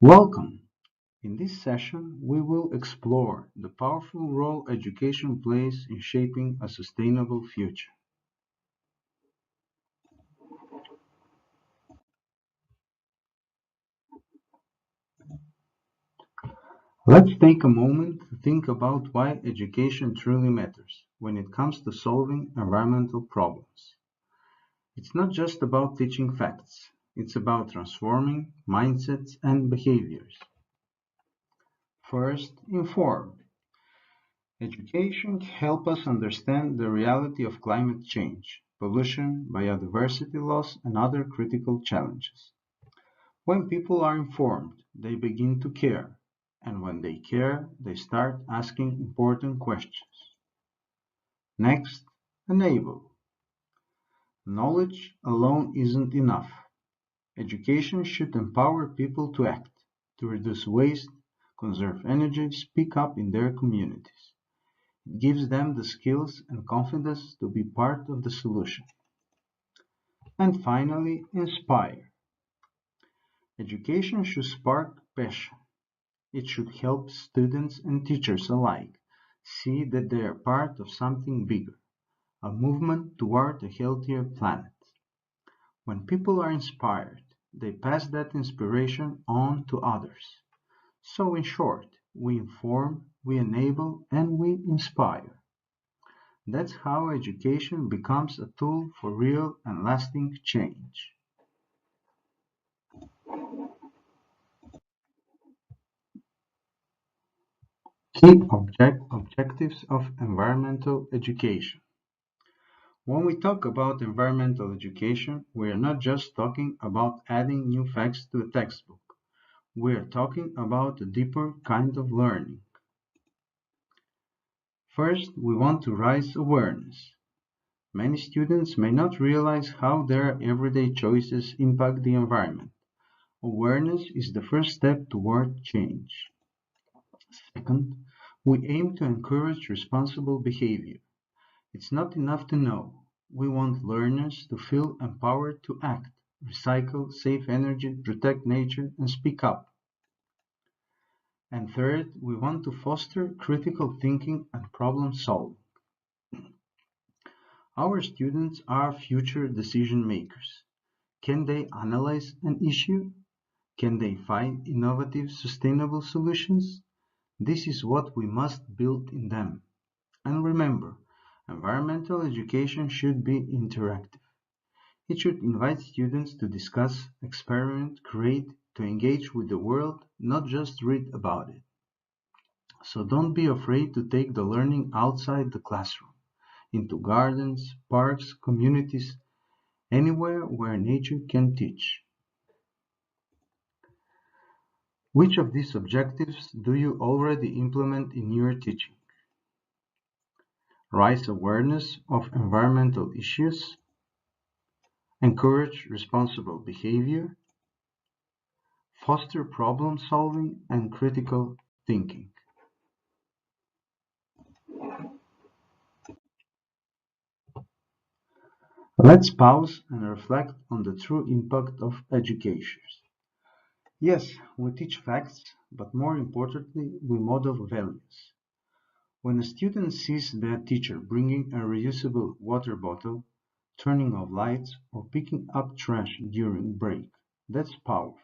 Welcome! In this session, we will explore the powerful role education plays in shaping a sustainable future. Let's take a moment to think about why education truly matters when it comes to solving environmental problems. It's not just about teaching facts, it's about transforming mindsets and behaviors. First, inform. Education helps us understand the reality of climate change, pollution, biodiversity loss, and other critical challenges. When people are informed, they begin to care, and when they care, they start asking important questions. Next, enable. Knowledge alone isn't enough. Education should empower people to act, to reduce waste, conserve energy, speak up in their communities. It gives them the skills and confidence to be part of the solution. And finally, inspire. Education should spark passion. It should help students and teachers alike see that they are part of something bigger, a movement toward a healthier planet. When people are inspired, they pass that inspiration on to others. So, in short, we inform, we enable, and we inspire. That's how education becomes a tool for real and lasting change. Key objectives of environmental education. When we talk about environmental education, we are not just talking about adding new facts to a textbook. We are talking about a deeper kind of learning. First, we want to raise awareness. Many students may not realize how their everyday choices impact the environment. Awareness is the first step toward change. Second, we aim to encourage responsible behavior. It's not enough to know. We want learners to feel empowered to act, recycle, save energy, protect nature, and speak up. And third, we want to foster critical thinking and problem solving. Our students are future decision makers. Can they analyze an issue? Can they find innovative, sustainable solutions? This is what we must build in them. And remember, environmental education should be interactive. It should invite students to discuss, experiment, create, to engage with the world, not just read about it. So don't be afraid to take the learning outside the classroom, into gardens, parks, communities, anywhere where nature can teach. Which of these objectives do you already implement in your teaching? Raise awareness of environmental issues, encourage responsible behavior, foster problem solving and critical thinking. Let's pause and reflect on the true impact of education. Yes, we teach facts, but more importantly, we model values. When a student sees their teacher bringing a reusable water bottle, turning off lights, or picking up trash during break, that's powerful.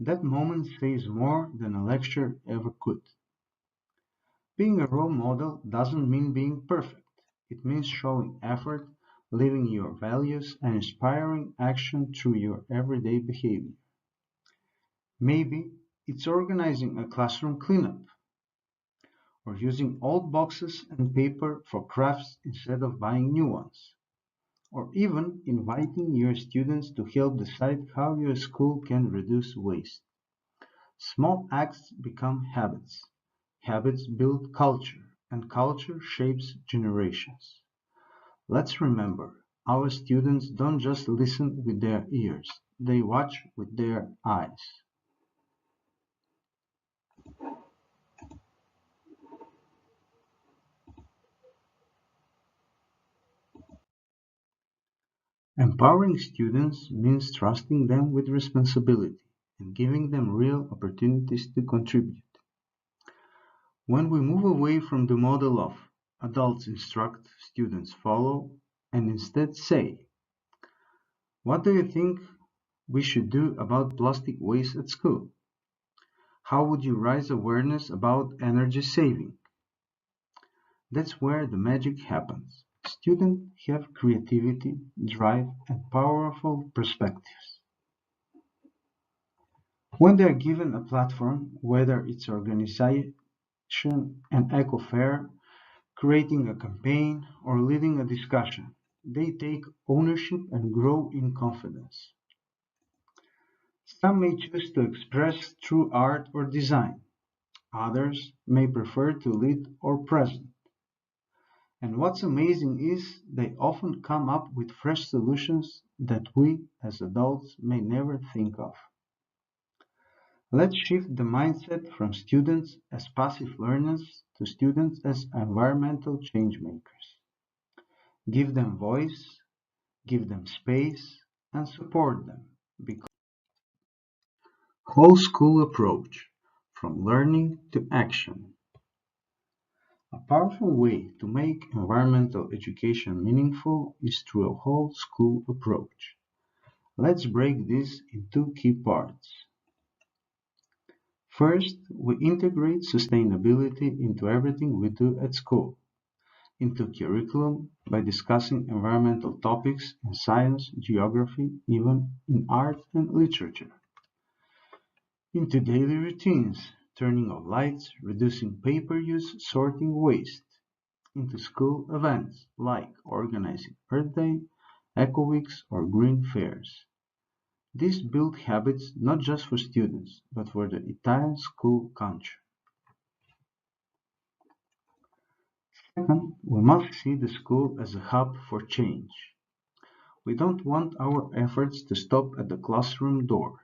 That moment says more than a lecture ever could. Being a role model doesn't mean being perfect. It means showing effort, living your values, and inspiring action through your everyday behavior. Maybe it's organizing a classroom cleanup, or using old boxes and paper for crafts instead of buying new ones, or even inviting your students to help decide how your school can reduce waste. Small acts become habits. Habits build culture, and culture shapes generations. Let's remember, our students don't just listen with their ears, they watch with their eyes. Empowering students means trusting them with responsibility. and giving them real opportunities to contribute. When we move away from the model of adults instruct, students follow, and instead say, what do you think we should do about plastic waste at school? How would you raise awareness about energy saving? That's where the magic happens. Students have creativity, drive, and powerful perspectives. When they are given a platform, whether it's organization, an eco fair, creating a campaign, or leading a discussion, they take ownership and grow in confidence. Some may choose to express through art or design. Others may prefer to lead or present. And what's amazing is they often come up with fresh solutions that we as adults may never think of. Let's shift the mindset from students as passive learners to students as environmental change makers. Give them voice, give them space, and support them. Because whole school approach from learning to action. A powerful way to make environmental education meaningful is through a whole school approach. Let's break this in two key parts. First, we integrate sustainability into everything we do at school, into curriculum by discussing environmental topics in science, geography, even in art and literature, into daily routines, turning off lights, reducing paper use, sorting waste, into school events like organizing Earth Day, Eco Weeks, or green fairs. This build habits not just for students, but for the entire school culture. Second, we must see the school as a hub for change. We don't want our efforts to stop at the classroom door.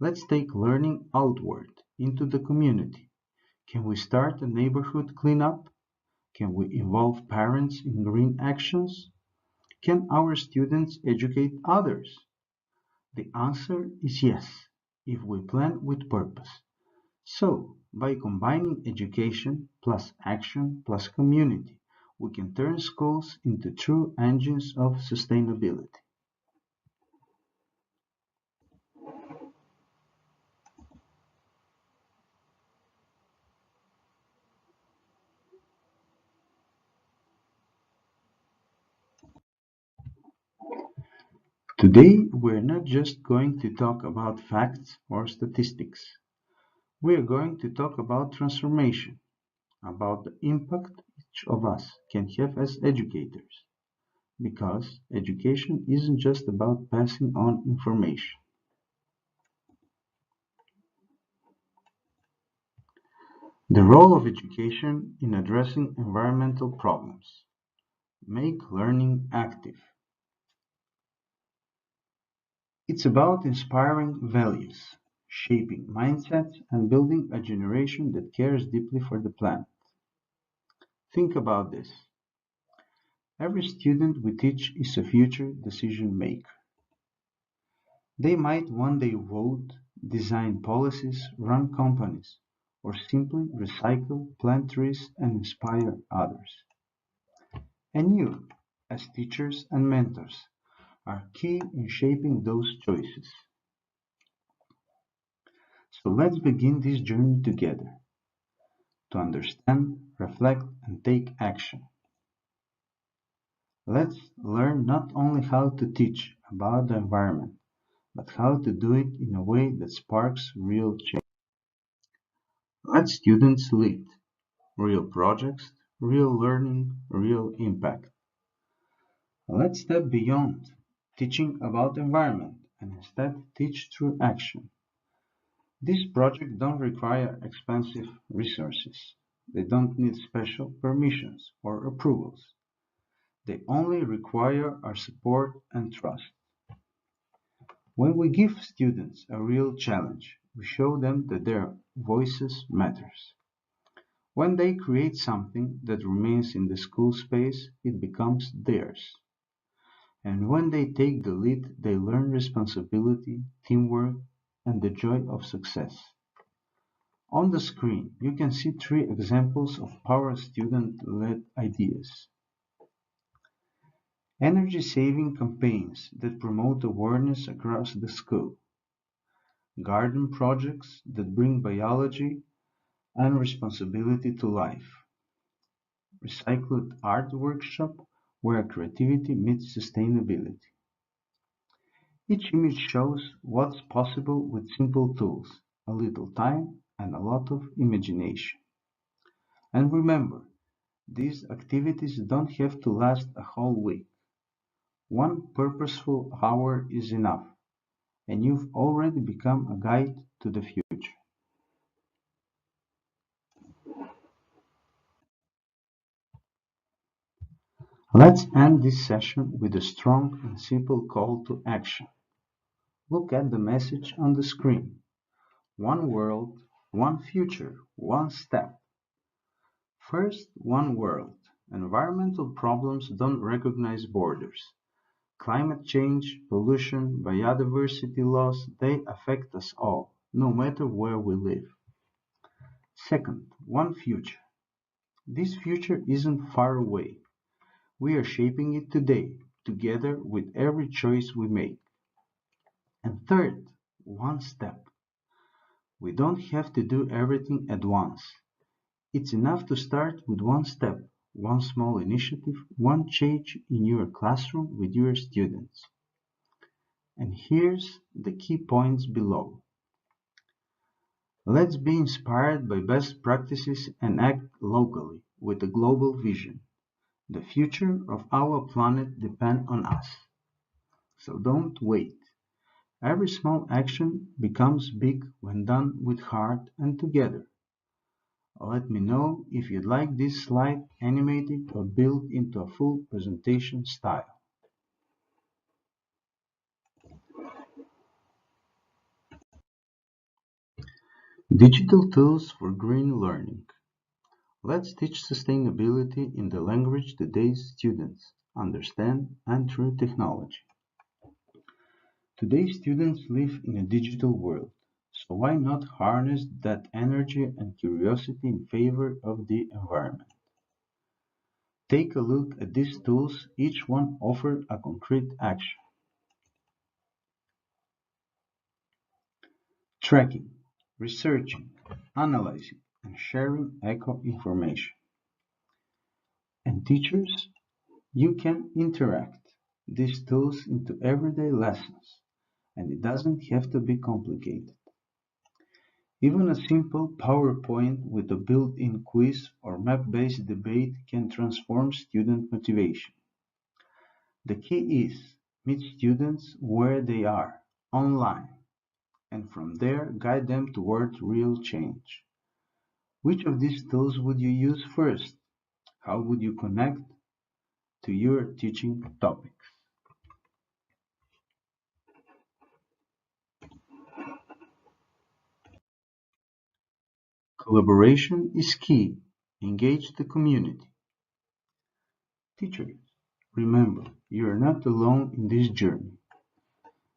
Let's take learning outward, into the community. Can we start a neighborhood cleanup? Can we involve parents in green actions? Can our students educate others? The answer is yes, if we plan with purpose. So, by combining education plus action plus community, we can turn schools into true engines of sustainability. Today, we're not just going to talk about facts or statistics. We are going to talk about transformation, about the impact each of us can have as educators. Because education isn't just about passing on information. The role of education in addressing environmental problems. Make learning active. It's about inspiring values, shaping mindsets, and building a generation that cares deeply for the planet. Think about this. Every student we teach is a future decision maker. They might one day vote, design policies, run companies, or simply recycle, plant trees, and inspire others. And you, as teachers and mentors, are key in shaping those choices. So let's begin this journey together to understand, reflect, and take action. Let's learn not only how to teach about the environment, but how to do it in a way that sparks real change. Let students lead real projects, real learning, real impact. Let's step beyond teaching about the environment and instead teach through action. These projects don't require expensive resources. They don't need special permissions or approvals. They only require our support and trust. When we give students a real challenge, we show them that their voices matters. When they create something that remains in the school space, it becomes theirs. And when they take the lead, they learn responsibility, teamwork, and the joy of success. On the screen, you can see three examples of power student-led ideas. Energy-saving campaigns that promote awareness across the school. Garden projects that bring biology and responsibility to life. Recycled art workshop where creativity meets sustainability. Each image shows what's possible with simple tools, a little time, and a lot of imagination. And remember, these activities don't have to last a whole week. One purposeful hour is enough, and you've already become a guide to the future. Let's end this session with a strong and simple call to action. Look at the message on the screen. One world, one future, one step. First, one world. Environmental problems don't recognize borders. Climate change, pollution, biodiversity loss, they affect us all, no matter where we live. Second, one future. This future isn't far away. We are shaping it today, together with every choice we make. And third, one step. We don't have to do everything at once. It's enough to start with one step, one small initiative, one change in your classroom with your students. And here's the key points below. Let's be inspired by best practices and act locally with a global vision. The future of our planet depends on us. So don't wait. Every small action becomes big when done with heart and together. Let me know if you'd like this slide animated or built into a full presentation style. Digital tools for green learning. Let's teach sustainability in the language today's students understand and through technology. Today's students live in a digital world, so why not harness that energy and curiosity in favor of the environment? Take a look at these tools, each one offers a concrete action. Tracking, researching, analyzing, and sharing eco information. And teachers, you can interact these tools into everyday lessons, and it doesn't have to be complicated. Even a simple PowerPoint with a built-in quiz or map-based debate can transform student motivation. The key is meet students where they are, online, and from there guide them towards real change. Which of these tools would you use first? How would you connect to your teaching topics? Collaboration is key. Engage the community. Teachers, remember, you are not alone in this journey.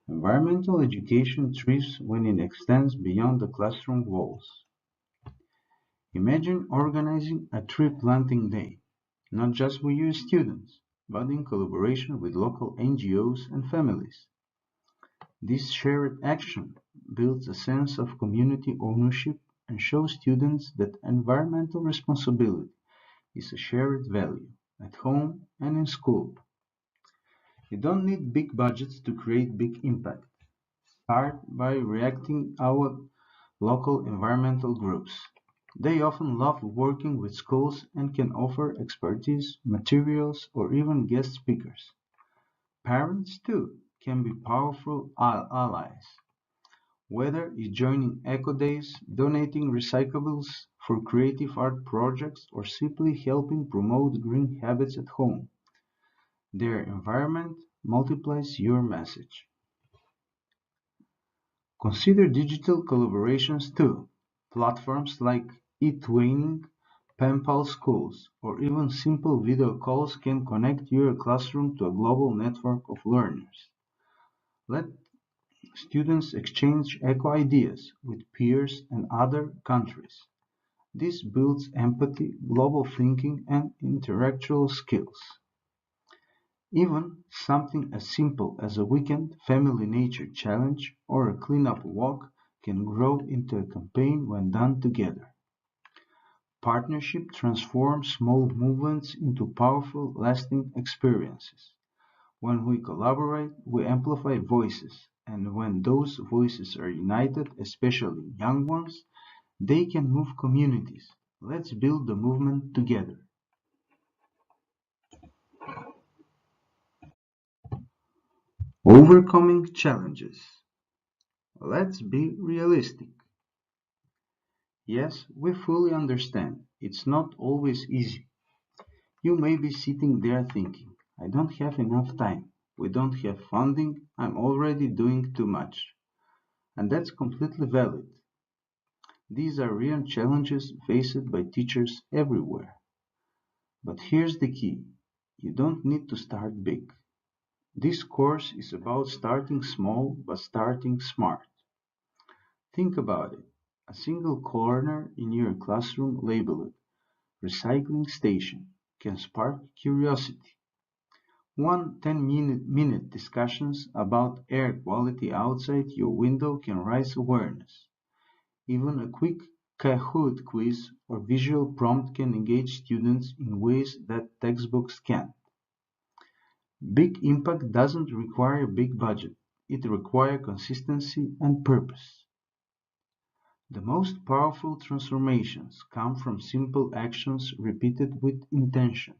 Environmental education thrives when it extends beyond the classroom walls. Imagine organizing a tree planting day, not just with your students, but in collaboration with local NGOs and families. This shared action builds a sense of community ownership and shows students that environmental responsibility is a shared value at home and in school. You don't need big budgets to create big impact. Start by reacting our local environmental groups. They often love working with schools and can offer expertise, materials, or even guest speakers. Parents, too, can be powerful allies. Whether it's joining eco days, donating recyclables for creative art projects, or simply helping promote green habits at home, their environment multiplies your message. Consider digital collaborations too. Platforms like eTwinning, PenPal Schools, or even simple video calls can connect your classroom to a global network of learners. Let Students exchange eco-ideas with peers and other countries. This builds empathy, global thinking, and intellectual skills. Even something as simple as a weekend family nature challenge or a cleanup walk can grow into a campaign when done together. Partnership transforms small movements into powerful, lasting experiences. When we collaborate, we amplify voices, and when those voices are united, especially young ones, they can move communities. Let's build the movement together. Overcoming challenges. Let's be realistic. Yes, we fully understand. It's not always easy. You may be sitting there thinking, I don't have enough time. We don't have funding. I'm already doing too much. And that's completely valid. These are real challenges faced by teachers everywhere. But here's the key. You don't need to start big. This course is about starting small but starting smart. Think about it. A single corner in your classroom labeled "recycling station" can spark curiosity. One 10-minute discussions about air quality outside your window can raise awareness. Even a quick Kahoot quiz or visual prompt can engage students in ways that textbooks can't. Big impact doesn't require a big budget, it requires consistency and purpose. The most powerful transformations come from simple actions repeated with intention.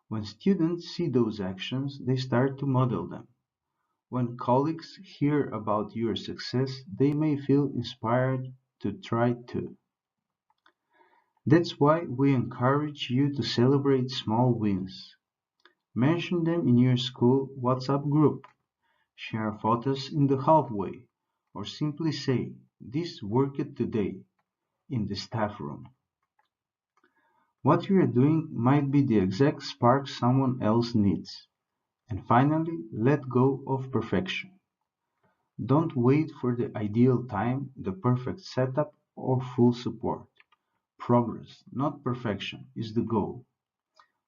When students see those actions, they start to model them. When colleagues hear about your success, they may feel inspired to try too. That's why we encourage you to celebrate small wins. Mention them in your school WhatsApp group, share photos in the hallway, or simply say, "This worked today," in the staff room. What you are doing might be the exact spark someone else needs. And finally, let go of perfection. Don't wait for the ideal time, the perfect setup, or full support. Progress, not perfection, is the goal.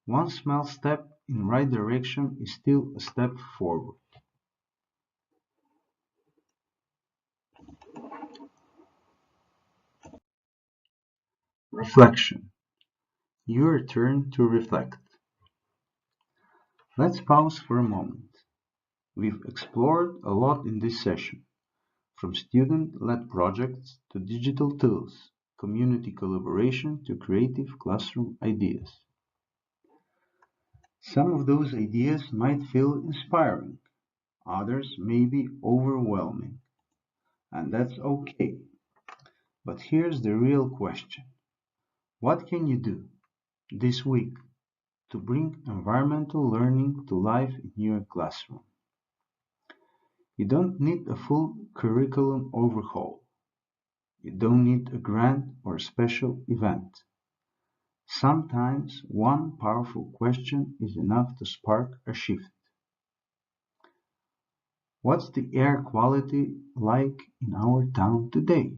One small step in right direction is still a step forward. Reflection. Your turn to reflect. Let's pause for a moment. We've explored a lot in this session, from student-led projects to digital tools, community collaboration to creative classroom ideas. Some of those ideas might feel inspiring, others may be overwhelming, and that's okay. But here's the real question. What can you do this week to bring environmental learning to life in your classroom? You don't need a full curriculum overhaul. You don't need a grant or special event. Sometimes one powerful question is enough to spark a shift. What's the air quality like in our town today?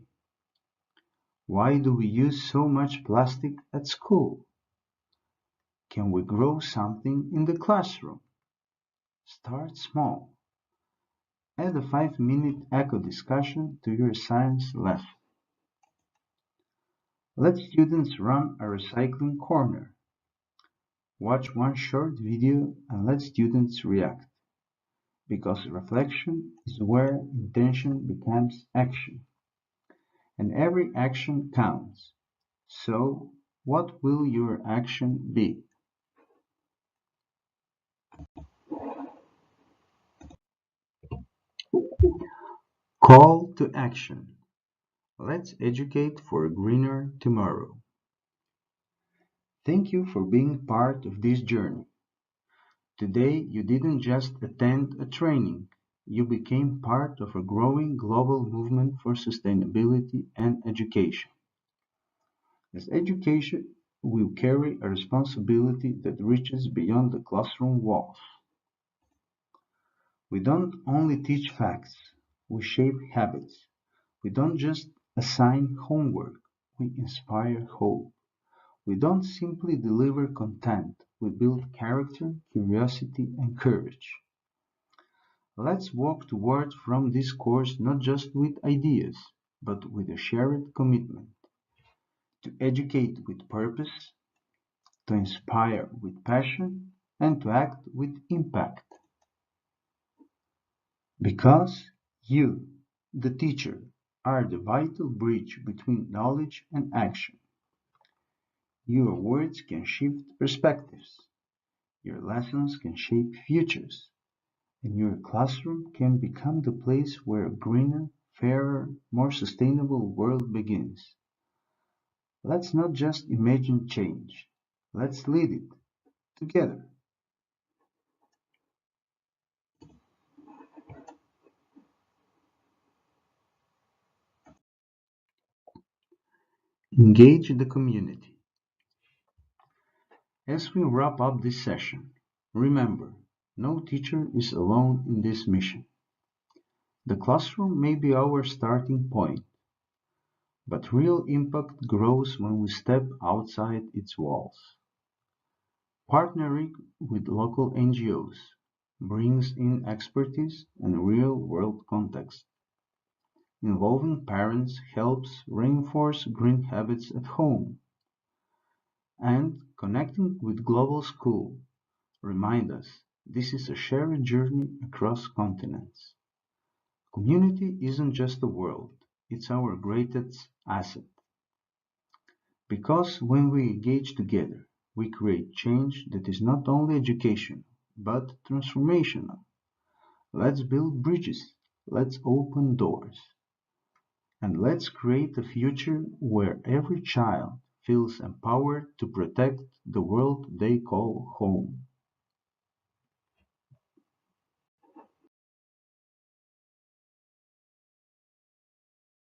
Why do we use so much plastic at school? Can we grow something in the classroom? Start small. Add a 5-minute eco discussion to your science lesson. Let students run a recycling corner. Watch one short video and let students react, because reflection is where intention becomes action, and every action counts. So, what will your action be? Call to action. Let's educate for a greener tomorrow. Thank you for being part of this journey. Today, you didn't just attend a training, you became part of a growing global movement for sustainability and education. As education, we carry a responsibility that reaches beyond the classroom walls. We don't only teach facts, we shape habits. We don't just assign homework, we inspire hope. We don't simply deliver content, we build character, curiosity, and courage. Let's walk toward from this course not just with ideas, but with a shared commitment to educate with purpose, to inspire with passion, and to act with impact. Because you, the teacher, are the vital bridge between knowledge and action. Your words can shift perspectives, your lessons can shape futures, and your classroom can become the place where a greener, fairer, more sustainable world begins. Let's not just imagine change, let's lead it together. Engage the community. As we wrap up this session, remember, no teacher is alone in this mission. The classroom may be our starting point, but real impact grows when we step outside its walls. Partnering with local NGOs brings in expertise and real-world context. Involving parents helps reinforce green habits at home, and connecting with Global School remind us this is a shared journey across continents. Community isn't just a word, it's our greatest asset. Because when we engage together, we create change that is not only educational, but transformational. Let's build bridges, let's open doors, and let's create a future where every child feels empowered to protect the world they call home.